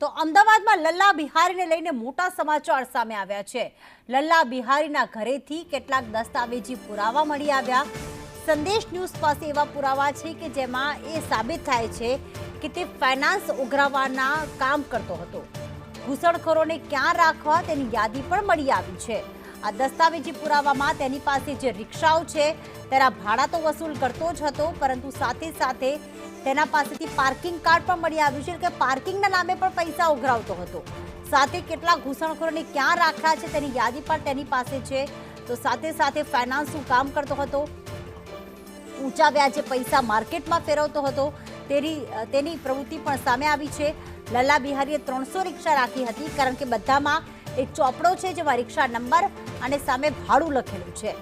તો અમદાવાદમાં લલ્લા બિહારીને લઈને મોટા સમાચાર સામે આવ્યા છે। લલ્લા બિહારીના ઘરેથી કેટલાક દસ્તાવેજી પુરાવા મળી આવ્યા। સંદેશ ન્યૂઝ પાસે એવા પુરાવા છે કે જેમાં એ સાબિત થાય છે કે તે ફાઇનાન્સ ઉઘરાવવાના કામ કરતો હતો। ઘૂસણખોરોને ક્યાં રાખવા તેની યાદી પણ મળી આવી છે। આ દસ્તાવેજી પુરાવામાં તેની પાસે જે રિક્ષાઓ છે તેના ભાડા તો વસૂલ કરતો જ હતો, પરંતુ સાથે સાથે તેના પાસેથી પાર્કિંગ કાર્ડ પણ મળી આવ્યું છે કે પાર્કિંગના નામે પણ પૈસા ઉઘરાવતો હતો। સાથે કેટલા ઘૂસણખોરોને ક્યાં રાખ્યા છે તેની યાદી પણ તેની પાસે છે। તો સાથે સાથે ફાઇનાન્સનું કામ કરતો હતો, ઊંચા વ્યાજે પૈસા માર્કેટમાં ફેરવતો હતો, તેની પ્રવૃત્તિ પણ સામે આવી છે। લલ્લા બિહારીએ 300 રિક્ષા રાખી હતી, કારણ કે બધામાં એક ચોપડો છે જેમાં રિક્ષા નંબર અને સામે ભાડું લખેલું છે।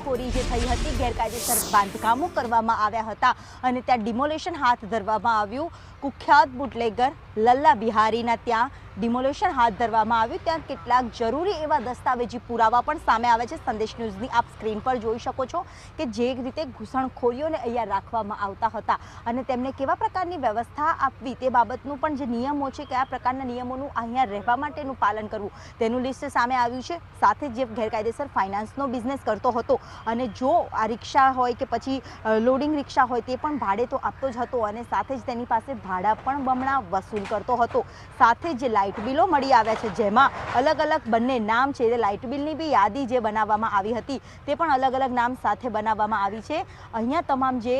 ખોરી જે થઈ હતી, ગેરકાયદેસર બાંધકામો કરવામાં આવ્યા હતા અને ત્યાં ડિમોલેશન હાથ ધરવામાં આવ્યું। કુખ્યાત બુટલેગર લલ્લા બિહારીના ત્યાં ડિમોલેશન હાથ ધરવામાં આવ્યું। ત્યાં કેટલાક જરૂરી એવા દસ્તાવેજી પુરાવા પણ સામે આવે છે। સંદેશ ન્યૂઝની આપ સ્ક્રીન પર જોઈ શકો છો કે જે રીતે ઘૂસણખોરીઓને અહીંયા રાખવામાં આવતા હતા અને તેમને કેવા પ્રકારની વ્યવસ્થા આપવી તે બાબતનું પણ જે નિયમો છે, કયા પ્રકારના નિયમોનું અહીંયા રહેવા માટેનું પાલન કરવું તેનું લિસ્ટ સામે આવ્યું છે। સાથે જે ગેરકાયદેસર ફાઇનાન્સનો બિઝનેસ કરતો હતો અને જો આ રિક્ષા હોય કે પછી લોડિંગ રિક્ષા હોય તે પણ ભાડે તો આપતો જ હતો અને સાથે જ તેની પાસે ભાડા પણ બમણા વસૂલ કરતો હતો। સાથે જે લાઇટ બિલો મળી આવ્યા છે જેમાં અલગ અલગ બંને નામ છે, લાઇટ બિલની બી યાદી જે બનાવવામાં આવી હતી તે પણ અલગ અલગ નામ સાથે બનાવવામાં આવી છે। અહીંયા તમામ જે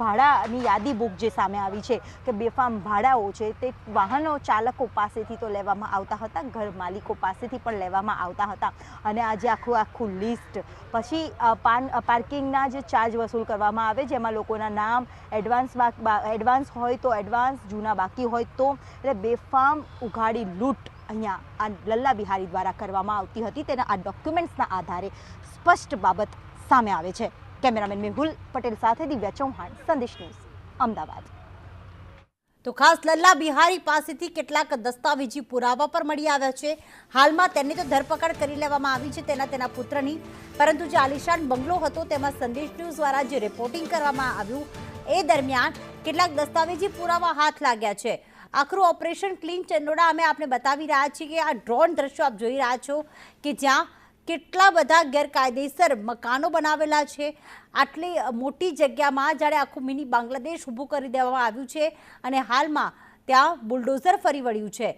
ભાડાની યાદી બુક જે સામે આવી છે કે બેફામ ભાડાઓ છે તે વાહનો ચાલકો પાસેથી તો લેવામાં આવતા હતા, ઘર માલિકો પાસેથી પણ લેવામાં આવતા હતા અને આજે આખું લિસ્ટ પછી પાર્કિંગના જે ચાર્જ વસૂલ કરવામાં આવે જેમાં લોકોના નામ, એડવાન્સ હોય તો એડવાન્સ, જૂના બાકી હોય તો, એટલે બેફામ ઉઘાડી લૂંટ અહીંયા આ લલ્લા બિહારી દ્વારા કરવામાં આવતી હતી। તેના આ ડોક્યુમેન્ટ્સના આધારે સ્પષ્ટ બાબત સામે આવે છે। કેમેરામેન મેહુલ પટેલ સાથે દિવ્યા ચૌહાણ, સંદેશ ન્યૂઝ, અમદાવાદ। તો ખાસ લલ્લા બિહારી પાસેથી કેટલાક દસ્તાવેજી પુરાવા પર મળી આવ્યા છે। હાલમાં તેની તો ધરપકડ કરી લેવામાં આવી છે, તેના પુત્રની, પરંતુ જે આલિશાન બંગલો હતો તેમાં સંદેશ ન્યૂઝ દ્વારા જે રિપોર્ટિંગ કરવામાં આવ્યું એ દરમિયાન કેટલાક દસ્તાવેજી પુરાવા હાથ લાગ્યા છે। આખરું ઓપરેશન ક્લીન ચંડોળા અમે આપને બતાવી રહ્યા છીએ કે આ ડ્રોન દ્રશ્યો આપ જોઈ રહ્યા છો કે જ્યાં કેટલા બધા ગેરકાયદેસર મકાનો બનાવેલા છે। આટલી મોટી જગ્યામાં જ્યારે આખું મિની બાંગ્લાદેશ ઊભું કરી દેવામાં આવ્યું છે અને હાલમાં ત્યાં બુલડોઝર ફરી વળ્યું છે।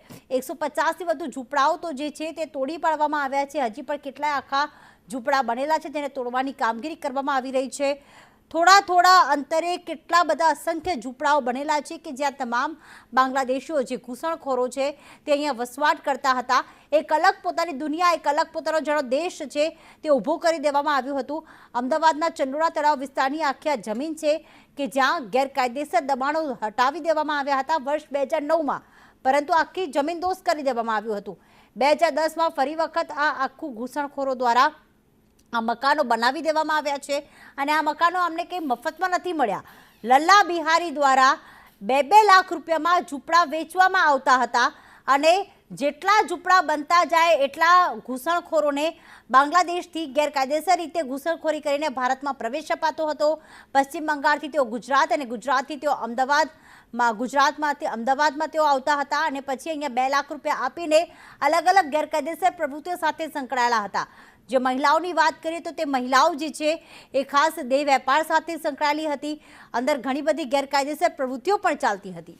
150થી વધુ ઝૂંપડાઓ તો જે છે તે તોડી પાડવામાં આવ્યા છે। હજી પણ કેટલાય આખા ઝૂંપડા બનેલા છે જેને તોડવાની કામગીરી કરવામાં આવી રહી છે। થોડા અંતરે કેટલા બધા અસંખ્ય ઝૂંપડાઓ બનેલા છે કે જ્યાં તમામ બાંગ્લાદેશીઓ જે ઘૂસણખોરો છે તે અહીંયા વસવાટ કરતા હતા। એક અલગ પોતાની દુનિયા, એક અલગ પોતાનો જેનો દેશ છે તે ઊભો કરી દેવામાં આવ્યું હતું। અમદાવાદના ચંડોળા તળાવ વિસ્તારની આખી જમીન છે કે જ્યાં ગેરકાયદેસર દબાણો હટાવી દેવામાં આવ્યા હતા વર્ષ 2009માં, પરંતુ આખી જમીન દોસ્ત કરી દેવામાં આવ્યું હતું। 2010માં ફરી વખત આ આખું ઘૂસણખોરો દ્વારા આ મકાનો બનાવી દેવામાં આવ્યા છે અને આ મકાનો અમને કંઈ મફતમાં નથી મળ્યા। લલ્લા બિહારી દ્વારા 2-2 લાખ રૂપિયામાં ઝૂંપડા વેચવામાં આવતા હતા અને જેટલા ઝૂંપડા બનતા જાય એટલા ઘૂસણખોરોને બાંગ્લાદેશથી ગેરકાયદેસર રીતે ઘૂસણખોરી કરીને ભારતમાં પ્રવેશ અપાતો હતો। પશ્ચિમ બંગાળથી તેઓ ગુજરાત અને ગુજરાતથી તેઓ અમદાવાદમાં તેઓ આવતા હતા અને પછી અહીંયા 2 લાખ રૂપિયા આપીને અલગ અલગ ગેરકાયદેસર પ્રવૃત્તિઓ સાથે સંકળાયેલા હતા। જે મહિલાઓની વાત કરીએ તો તે મહિલાઓ જે છે એ ખાસ દેહ વેપાર સાથે સંકળાયેલી હતી, અંદર ઘણી બધી ગેરકાયદેસર પ્રવૃત્તિઓ પણ ચાલતી હતી।